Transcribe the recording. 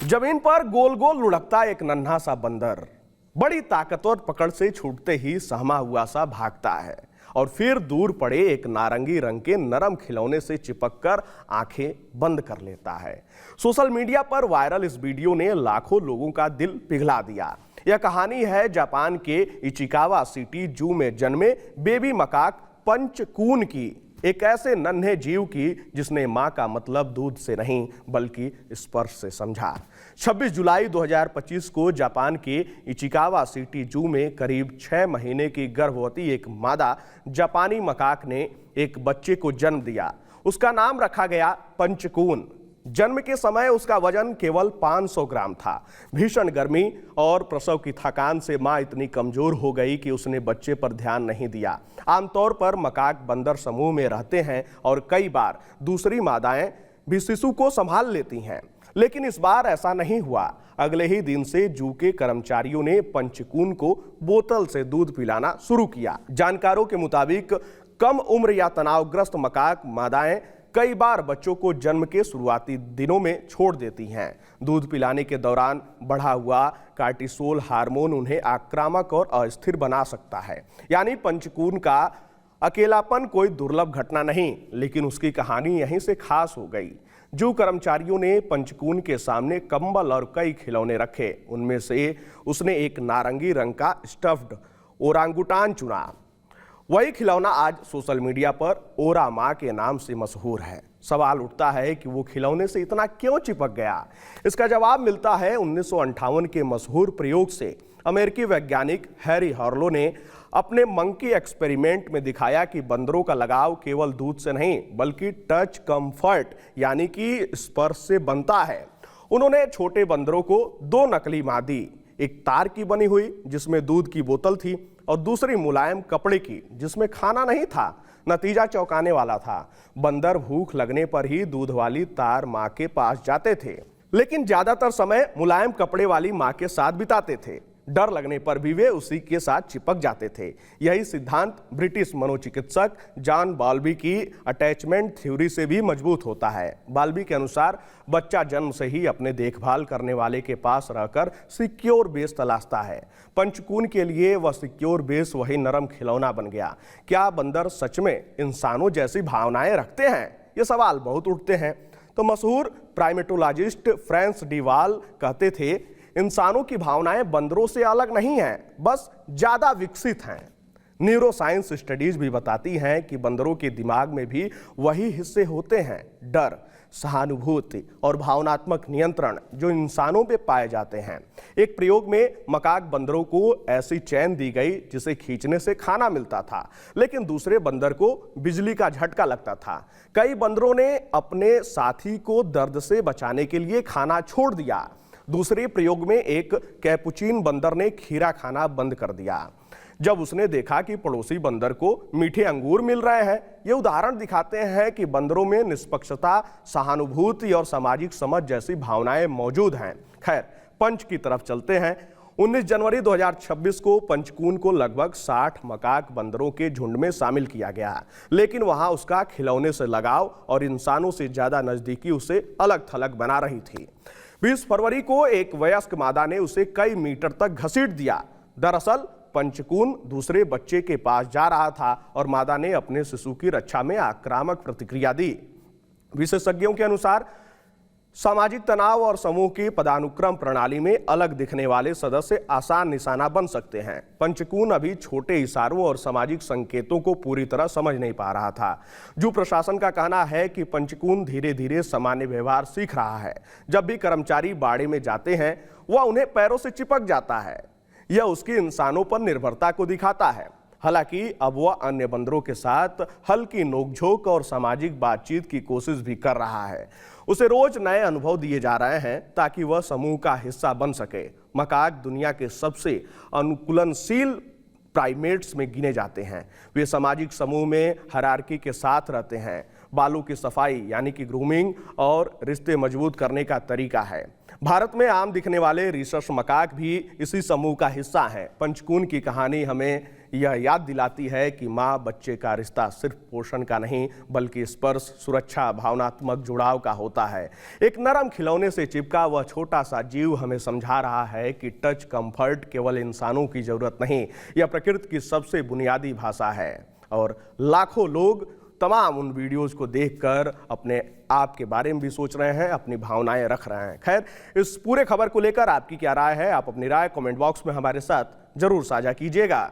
जमीन पर गोल गोल लुढ़कता एक नन्हा सा बंदर बड़ी ताकतवर पकड़ से छूटते ही सहमा हुआ सा भागता है और फिर दूर पड़े एक नारंगी रंग के नरम खिलौने से चिपककर आंखें बंद कर लेता है। सोशल मीडिया पर वायरल इस वीडियो ने लाखों लोगों का दिल पिघला दिया। यह कहानी है जापान के इचिकावा सिटी जू में जन्मे बेबी मकाक पंचकून की, एक ऐसे नन्हे जीव की जिसने मां का मतलब दूध से नहीं बल्कि स्पर्श से समझा। 26 जुलाई 2025 को जापान के इचिकावा सिटी जू में करीब 6 महीने की गर्भवती एक मादा जापानी मकाक ने एक बच्चे को जन्म दिया। उसका नाम रखा गया पंचकून। जन्म के समय उसका वजन केवल 500 ग्राम था। भीषण गर्मी और प्रसव की थकान से मां इतनी कमजोर हो गई कि उसने बच्चे पर ध्यान नहीं दिया। आमतौर पर मकाक बंदर समूह में रहते हैं और कई बार दूसरी मादाएं भी शिशु को संभाल लेती हैं, लेकिन इस बार ऐसा नहीं हुआ। अगले ही दिन से जू के कर्मचारियों ने पंचकून को बोतल से दूध पिलाना शुरू किया। जानकारों के मुताबिक कम उम्र या तनावग्रस्त मकाक मादाएं कई बार बच्चों को जन्म के शुरुआती दिनों में छोड़ देती हैं। दूध पिलाने के दौरान बढ़ा हुआ कार्टिसोल हार्मोन उन्हें आक्रामक और अस्थिर बना सकता है। यानी पंचकून का अकेलापन कोई दुर्लभ घटना नहीं, लेकिन उसकी कहानी यहीं से खास हो गई। जू कर्मचारियों ने पंचकून के सामने कंबल और कई खिलौने रखे। उनमें से उसने एक नारंगी रंग का स्टफ्ड ओरांगुटान चुना। वही खिलौना आज सोशल मीडिया पर ओरा माँ के नाम से मशहूर है। सवाल उठता है कि वो खिलौने से इतना क्यों चिपक गया। इसका जवाब मिलता है 1958 के मशहूर प्रयोग से। अमेरिकी वैज्ञानिक हैरी हार्लो ने अपने मंकी एक्सपेरिमेंट में दिखाया कि बंदरों का लगाव केवल दूध से नहीं बल्कि टच कंफर्ट यानी कि स्पर्श से बनता है। उन्होंने छोटे बंदरों को 2 नकली मादी, एक तार की बनी हुई जिसमें दूध की बोतल थी और दूसरी मुलायम कपड़े की जिसमें खाना नहीं था। नतीजा चौंकाने वाला था। बंदर भूख लगने पर ही दूध वाली तार मां के पास जाते थे, लेकिन ज्यादातर समय मुलायम कपड़े वाली मां के साथ बिताते थे। डर लगने पर भी वे उसी के साथ चिपक जाते थे। यही सिद्धांत ब्रिटिश मनोचिकित्सक जॉन बाल्बी की अटैचमेंट थ्योरी से भी मजबूत होता है। बाल्बी के अनुसार बच्चा जन्म से ही अपने देखभाल करने वाले के पास रहकर सिक्योर बेस तलाशता है। पंचकून के लिए वह सिक्योर बेस वही नरम खिलौना बन गया। क्या बंदर सच में इंसानों जैसी भावनाएं रखते हैं? ये सवाल बहुत उठते हैं। तो मशहूर प्राइमेटोलॉजिस्ट फ्रांस डी वाल कहते थे, इंसानों की भावनाएं बंदरों से अलग नहीं हैं, बस ज्यादा विकसित हैं। न्यूरोसाइंस स्टडीज भी बताती हैं कि बंदरों के दिमाग में भी वही हिस्से होते हैं, डर, सहानुभूति और भावनात्मक नियंत्रण, जो इंसानों में पाए जाते हैं। एक प्रयोग में मकाक बंदरों को ऐसी चैन दी गई जिसे खींचने से खाना मिलता था, लेकिन दूसरे बंदर को बिजली का झटका लगता था। कई बंदरों ने अपने साथी को दर्द से बचाने के लिए खाना छोड़ दिया। दूसरे प्रयोग में एक कैपुचिन बंदर ने खीरा खाना बंद कर दिया जब उसने देखा कि पड़ोसी बंदर को मीठे अंगूर मिल रहे हैं। ये उदाहरण दिखाते हैं कि बंदरों में निष्पक्षता, सहानुभूति और सामाजिक समझ जैसी भावनाएं मौजूद हैं। खैर, पंच की तरफ चलते हैं। 19 जनवरी 2026 को पंचकून को लगभग 60 मकाक बंदरों के झुंड में शामिल किया गया, लेकिन वहां उसका खिलौने से लगाव और इंसानों से ज्यादा नजदीकी उसे अलग थलग बना रही थी। 20 फरवरी को एक वयस्क मादा ने उसे कई मीटर तक घसीट दिया। दरअसल पंचकून दूसरे बच्चे के पास जा रहा था और मादा ने अपने शिशु की रक्षा में आक्रामक प्रतिक्रिया दी। विशेषज्ञों के अनुसार सामाजिक तनाव और समूह की पदानुक्रम प्रणाली में अलग दिखने वाले सदस्य आसान निशाना बन सकते हैं। पंचकून अभी छोटे इशारों और सामाजिक संकेतों को पूरी तरह समझ नहीं पा रहा था। जू प्रशासन का कहना है कि पंचकून धीरे धीरे सामान्य व्यवहार सीख रहा है। जब भी कर्मचारी बाड़े में जाते हैं, वह उन्हें पैरों से चिपक जाता है। यह उसकी इंसानों पर निर्भरता को दिखाता है। हालांकि अब वह अन्य बंदरों के साथ हल्की नोकझोंक और सामाजिक बातचीत की कोशिश भी कर रहा है। उसे रोज नए अनुभव दिए जा रहे हैं ताकि वह समूह का हिस्सा बन सके। मकाक दुनिया के सबसे अनुकूलनशील प्राइमेट्स में गिने जाते हैं। वे सामाजिक समूह में हायरार्की के साथ रहते हैं। बालों की सफाई यानी कि ग्रूमिंग और रिश्ते मजबूत करने का तरीका है। भारत में आम दिखने वाले रिसस मकाक भी इसी समूह का हिस्सा हैं। पंचकून की कहानी हमें यह याद दिलाती है कि माँ बच्चे का रिश्ता सिर्फ पोषण का नहीं बल्कि स्पर्श, सुरक्षा, भावनात्मक जुड़ाव का होता है। एक नरम खिलौने से चिपका वह छोटा सा जीव हमें समझा रहा है कि टच कंफर्ट केवल इंसानों की जरूरत नहीं, यह प्रकृति की सबसे बुनियादी भाषा है। और लाखों लोग तमाम उन वीडियोस को देखकर अपने आप के बारे में भी सोच रहे हैं, अपनी भावनाएं रख रहे हैं। खैर, इस पूरे खबर को लेकर आपकी क्या राय है? आप अपनी राय कमेंट बॉक्स में हमारे साथ जरूर साझा कीजिएगा।